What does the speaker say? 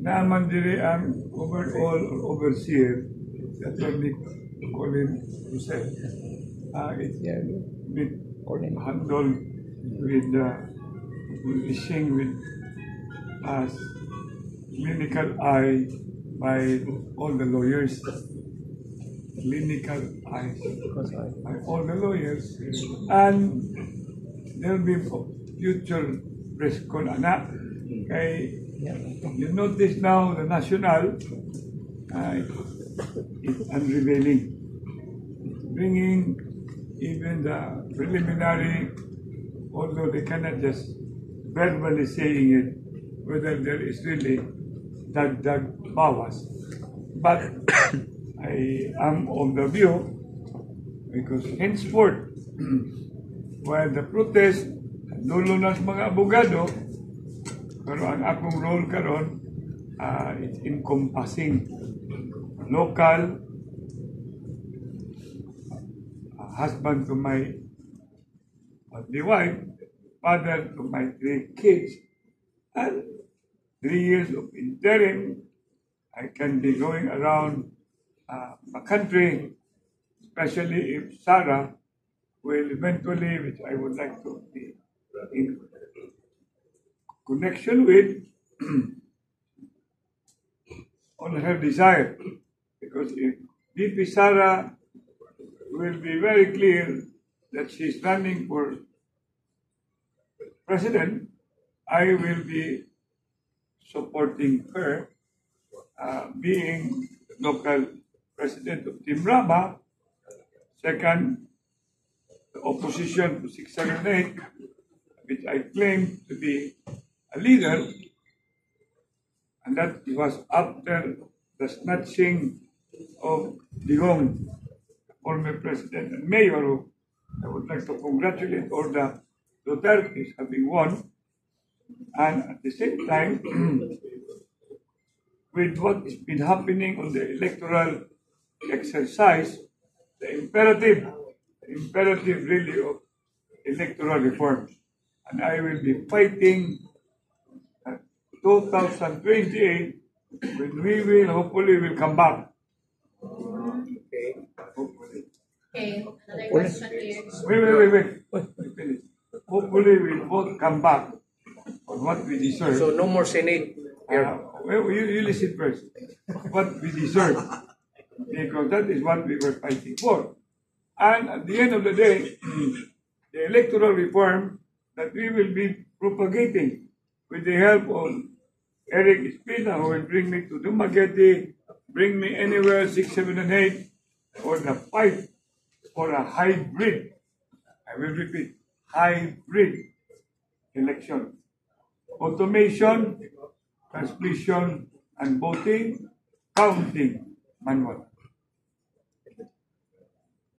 Naaman diri ang overall or overseer, Attorney Colin Jose. It's been handled with issuing with as clinical eye by all the lawyers. Clinical eyes by all the lawyers. And there will be future press con anak. Kay you notice now the national is unrevealing, bringing even the preliminary, although they cannot just verbally saying it, whether there is really that bawas. But I am of the view, because henceforth, while the protest, dulo na sa mga abogado, pero ang akong role karon, it's encompassing local, husband to my the wife, father to my 3 kids, and 3 years of interim. I can be going around the country, especially if Sarah will eventually, which I would like to be in connection with, on her desire. Because if VP Sarah will be very clear that she's running for president, I will be supporting her, being local president of Team Rama. Second, the opposition to 678, which I claim to be a leader, and that was after the snatching of Digong, former president and mayor, who I would like to congratulate all the Dutertes having won, and at the same time, with what has been happening on the electoral exercise, the imperative really of electoral reform. And I will be fighting 2028 when we will hopefully will come back. Okay. Hopefully. Okay, another question here. Wait. Hopefully we'll both come back on what we deserve. So no more Senate. Well, you listen first. What we deserve. Because that is what we were fighting for. And at the end of the day, the electoral reform that we will be propagating with the help of Eric Espina, who will bring me to Dumaguete, bring me anywhere 6, 7, and 8, for the fight for a hybrid, I will repeat, hybrid election. Automation, transmission, and voting, counting manual.